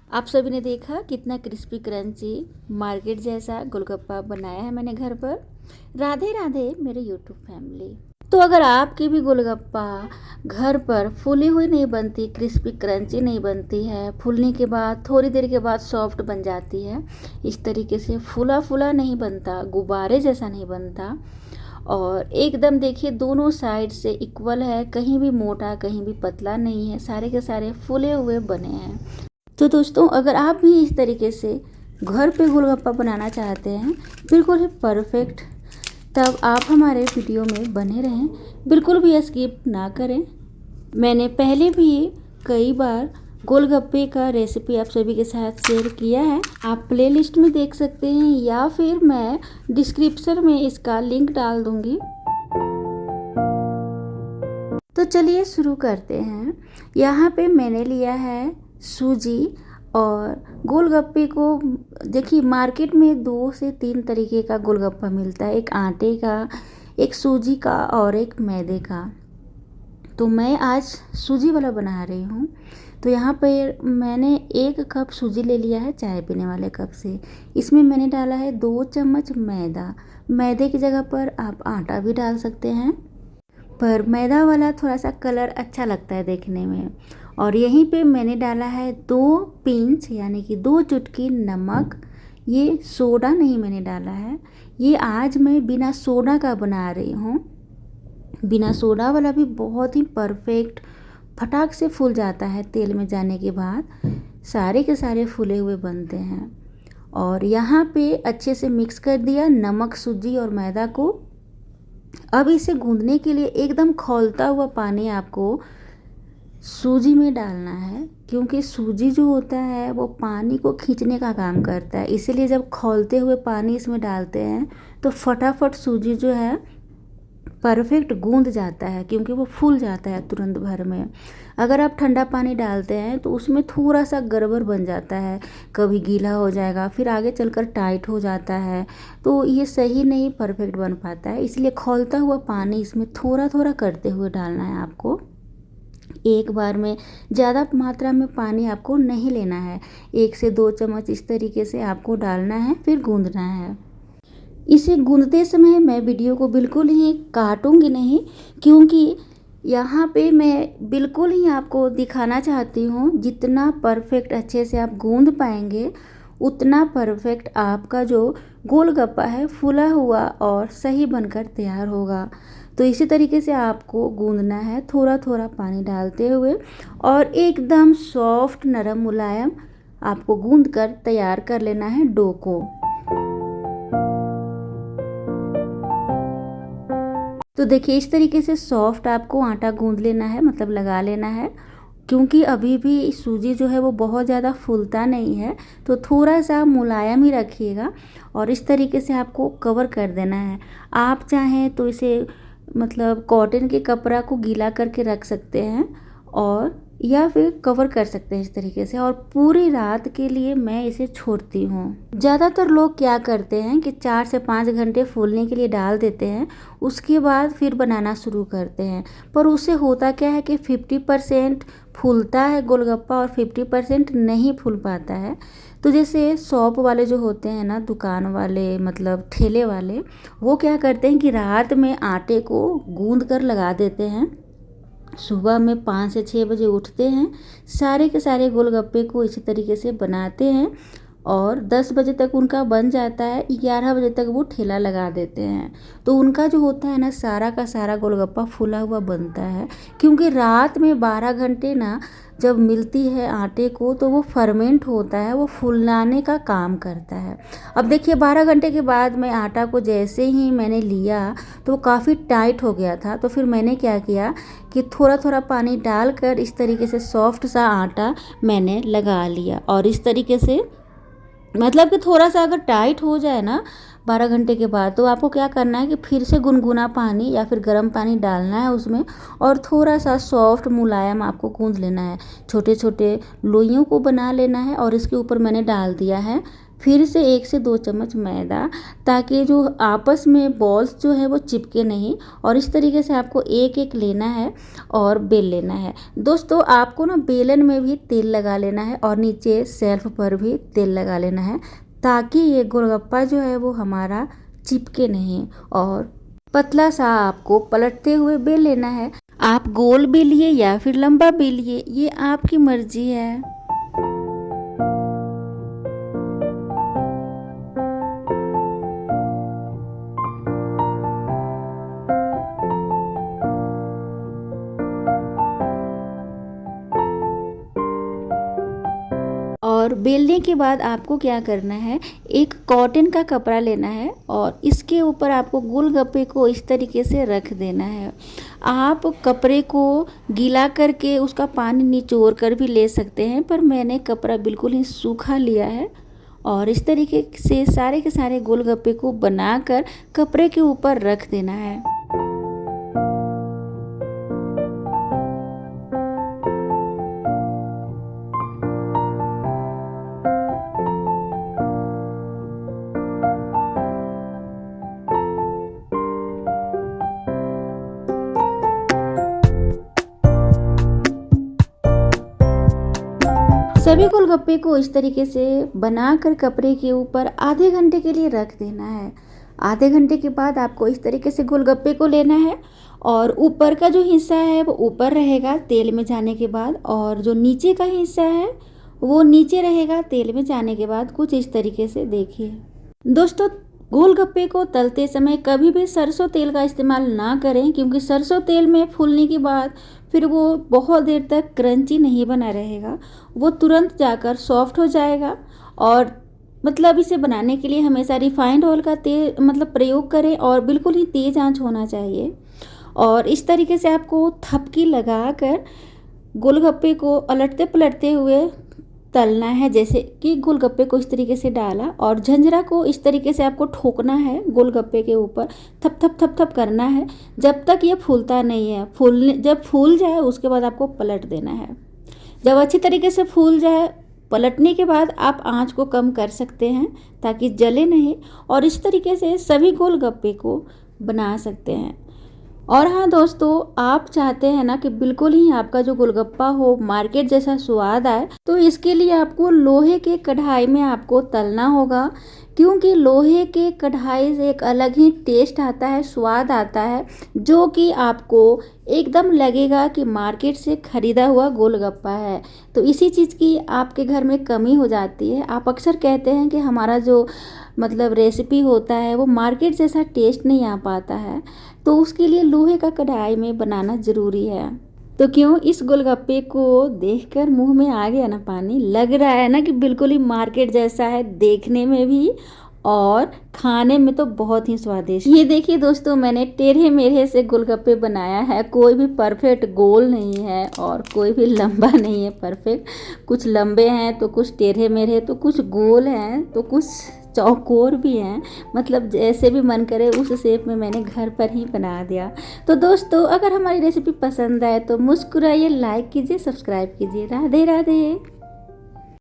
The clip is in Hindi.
आप सभी ने देखा कितना क्रिस्पी क्रंची मार्केट जैसा गोलगप्पा बनाया है मैंने घर पर। राधे राधे मेरे यूट्यूब फैमिली। तो अगर आपकी भी गोलगप्पा घर पर फूली हुई नहीं बनती, क्रिस्पी क्रंची नहीं बनती है, फूलने के बाद थोड़ी देर के बाद सॉफ्ट बन जाती है, इस तरीके से फूला फूला नहीं बनता, गुब्बारे जैसा नहीं बनता और एकदम देखिए दोनों साइड से इक्वल है, कहीं भी मोटा कहीं भी पतला नहीं है, सारे के सारे फूले हुए बने हैं। तो दोस्तों, अगर आप भी इस तरीके से घर पे गोलगप्पा बनाना चाहते हैं बिल्कुल ही परफेक्ट, तब आप हमारे वीडियो में बने रहें, बिल्कुल भी स्किप ना करें। मैंने पहले भी कई बार गोलगप्पे का रेसिपी आप सभी के साथ शेयर किया है, आप प्लेलिस्ट में देख सकते हैं या फिर मैं डिस्क्रिप्शन में इसका लिंक डाल दूंगी। तो चलिए शुरू करते हैं। यहाँ पे मैंने लिया है सूजी और गोलगप्पे को देखिए मार्केट में 2 से 3 तरीके का गोलगप्पा मिलता है, एक आटे का, एक सूजी का और एक मैदे का। तो मैं आज सूजी वाला बना रही हूँ। तो यहाँ पर मैंने 1 कप सूजी ले लिया है चाय पीने वाले कप से। इसमें मैंने डाला है 2 चम्मच मैदा। मैदे की जगह पर आप आटा भी डाल सकते हैं, पर मैदा वाला थोड़ा सा कलर अच्छा लगता है देखने में। और यहीं पे मैंने डाला है 2 पिंच यानी कि 2 चुटकी नमक। ये सोडा नहीं मैंने डाला है, ये आज मैं बिना सोडा का बना रही हूँ। बिना सोडा वाला भी बहुत ही परफेक्ट फटाक से फूल जाता है, तेल में जाने के बाद सारे के सारे फूले हुए बनते हैं। और यहाँ पे अच्छे से मिक्स कर दिया नमक, सूजी और मैदा को। अब इसे गूंदने के लिए एकदम खौलता हुआ पानी आपको सूजी में डालना है, क्योंकि सूजी जो होता है वो पानी को खींचने का काम करता है। इसीलिए जब खौलते हुए पानी इसमें डालते हैं तो फटाफट सूजी जो है परफेक्ट गूंद जाता है, क्योंकि वो फूल जाता है तुरंत भर में। अगर आप ठंडा पानी डालते हैं तो उसमें थोड़ा सा गड़बड़ बन जाता है, कभी गीला हो जाएगा, फिर आगे चलकर टाइट हो जाता है, तो ये सही नहीं परफेक्ट बन पाता है। इसलिए खौलता हुआ पानी इसमें थोड़ा थोड़ा करते हुए डालना है आपको। एक बार में ज़्यादा मात्रा में पानी आपको नहीं लेना है, 1 से 2 चम्मच इस तरीके से आपको डालना है, फिर गूंदना है। इसे गूंदते समय मैं वीडियो को बिल्कुल ही काटूंगी नहीं, क्योंकि यहाँ पे मैं बिल्कुल ही आपको दिखाना चाहती हूँ। जितना परफेक्ट अच्छे से आप गूंद पाएंगे उतना परफेक्ट आपका जो गोलगप्पा है फूला हुआ और सही बनकर तैयार होगा। तो इसी तरीके से आपको गूंदना है, थोड़ा थोड़ा पानी डालते हुए, और एकदम सॉफ्ट नरम मुलायम आपको गूंद कर तैयार कर लेना है डो को। तो देखिए इस तरीके से सॉफ्ट आपको आटा गूंद लेना है, मतलब लगा लेना है, क्योंकि अभी भी सूजी जो है वो बहुत ज़्यादा फूलता नहीं है, तो थोड़ा सा मुलायम ही रखिएगा। और इस तरीके से आपको कवर कर देना है। आप चाहें तो इसे मतलब कॉटन के कपड़ा को गीला करके रख सकते हैं और या फिर कवर कर सकते हैं इस तरीके से, और पूरी रात के लिए मैं इसे छोड़ती हूँ। ज़्यादातर लोग क्या करते हैं कि 4 से 5 घंटे फूलने के लिए डाल देते हैं, उसके बाद फिर बनाना शुरू करते हैं। पर उससे होता क्या है कि 50% फूलता है गोलगप्पा और 50% नहीं फूल पाता है। तो जैसे शॉप वाले जो होते हैं ना, दुकान वाले मतलब ठेले वाले, वो क्या करते हैं कि रात में आटे को गूंद कर लगा देते हैं, सुबह में 5 से 6 बजे उठते हैं, सारे के सारे गोलगप्पे को इसी तरीके से बनाते हैं और 10 बजे तक उनका बन जाता है, 11 बजे तक वो ठेला लगा देते हैं। तो उनका जो होता है ना, सारा का सारा गोलगप्पा फूला हुआ बनता है, क्योंकि रात में 12 घंटे ना जब मिलती है आटे को तो वो फर्मेंट होता है, वो फुलाने का काम करता है। अब देखिए 12 घंटे के बाद में आटा को जैसे ही मैंने लिया तो वो काफ़ी टाइट हो गया था। तो फिर मैंने क्या किया कि थोड़ा थोड़ा पानी डालकर इस तरीके से सॉफ्ट सा आटा मैंने लगा लिया। और इस तरीके से मतलब कि थोड़ा सा अगर टाइट हो जाए ना 12 घंटे के बाद, तो आपको क्या करना है कि फिर से गुनगुना पानी या फिर गर्म पानी डालना है उसमें, और थोड़ा सा सॉफ्ट मुलायम आपको गूंद लेना है। छोटे छोटे लोइयों को बना लेना है और इसके ऊपर मैंने डाल दिया है फिर से 1 से 2 चम्मच मैदा, ताकि जो आपस में बॉल्स जो है वो चिपके नहीं। और इस तरीके से आपको एक एक लेना है और बेल लेना है। दोस्तों आपको ना बेलन में भी तेल लगा लेना है और नीचे शेल्फ पर भी तेल लगा लेना है, ताकि ये गोलगप्पा जो है वो हमारा चिपके नहीं। और पतला सा आपको पलटते हुए बेल लेना है। आप गोल बेलिए या फिर लंबा बेलिए, ये आपकी मर्जी है। और बेलने के बाद आपको क्या करना है, एक कॉटन का कपड़ा लेना है और इसके ऊपर आपको गोलगप्पे को इस तरीके से रख देना है। आप कपड़े को गीला करके उसका पानी निचोड़ कर भी ले सकते हैं, पर मैंने कपड़ा बिल्कुल ही सूखा लिया है। और इस तरीके से सारे के सारे गोलगप्पे को बनाकर कपड़े के ऊपर रख देना है। सभी गोलगप्पे को इस तरीके से बनाकर कपड़े के ऊपर आधे घंटे के लिए रख देना है। आधे घंटे के बाद आपको इस तरीके से गोलगप्पे को लेना है और ऊपर का जो हिस्सा है वो ऊपर रहेगा तेल में जाने के बाद, और जो नीचे का हिस्सा है वो नीचे रहेगा तेल में जाने के बाद। कुछ इस तरीके से देखिए। दोस्तों गोलगप्पे को तलते समय कभी भी सरसों तेल का इस्तेमाल ना करें, क्योंकि सरसों तेल में फूलने के बाद फिर वो बहुत देर तक क्रंची नहीं बना रहेगा, वो तुरंत जाकर सॉफ्ट हो जाएगा। और मतलब इसे बनाने के लिए हमेशा रिफाइंड ऑयल का तेल प्रयोग करें और बिल्कुल ही तेज़ आंच होना चाहिए। और इस तरीके से आपको थपकी लगाकर गोलगप्पे को उलटते पलटते हुए तलना है। जैसे कि गोलगप्पे को इस तरीके से डाला और झंझरा को इस तरीके से आपको ठोकना है गोलगप्पे के ऊपर, थप थप थप थप करना है जब तक ये फूलता नहीं है। जब फूल जाए उसके बाद आपको पलट देना है। जब अच्छी तरीके से फूल जाए, पलटने के बाद आप आंच को कम कर सकते हैं ताकि जले नहीं। और इस तरीके से सभी गोलगप्पे को बना सकते हैं। और हाँ दोस्तों, आप चाहते हैं ना कि बिल्कुल ही आपका जो गोलगप्पा हो मार्केट जैसा स्वाद आए, तो इसके लिए आपको लोहे के कढ़ाई में आपको तलना होगा, क्योंकि लोहे के कढ़ाई से एक अलग ही टेस्ट आता है, स्वाद आता है, जो कि आपको एकदम लगेगा कि मार्केट से ख़रीदा हुआ गोलगप्पा है। तो इसी चीज़ की आपके घर में कमी हो जाती है। आप अक्सर कहते हैं कि हमारा जो रेसिपी होता है वो मार्केट जैसा टेस्ट नहीं आ पाता है, तो उसके लिए लोहे का कढ़ाई में बनाना ज़रूरी है। तो क्यों, इस गोलगप्पे को देखकर मुंह में आ गया ना पानी, लग रहा है ना कि बिल्कुल ही मार्केट जैसा है देखने में भी और खाने में तो बहुत ही स्वादिष्ट। ये देखिए दोस्तों, मैंने टेढ़े मेढ़े से गोलगप्पे बनाया है। कोई भी परफेक्ट गोल नहीं है और कोई भी लंबा नहीं है परफेक्ट। कुछ लंबे हैं तो कुछ टेढ़े मेढ़े, तो कुछ गोल हैं तो कुछ चौकोर भी हैं। जैसे भी मन करे उस शेप में मैंने घर पर ही बना दिया। तो दोस्तों अगर हमारी रेसिपी पसंद आए तो मुस्कुराइए, लाइक कीजिए, सब्सक्राइब कीजिए। राधे राधे।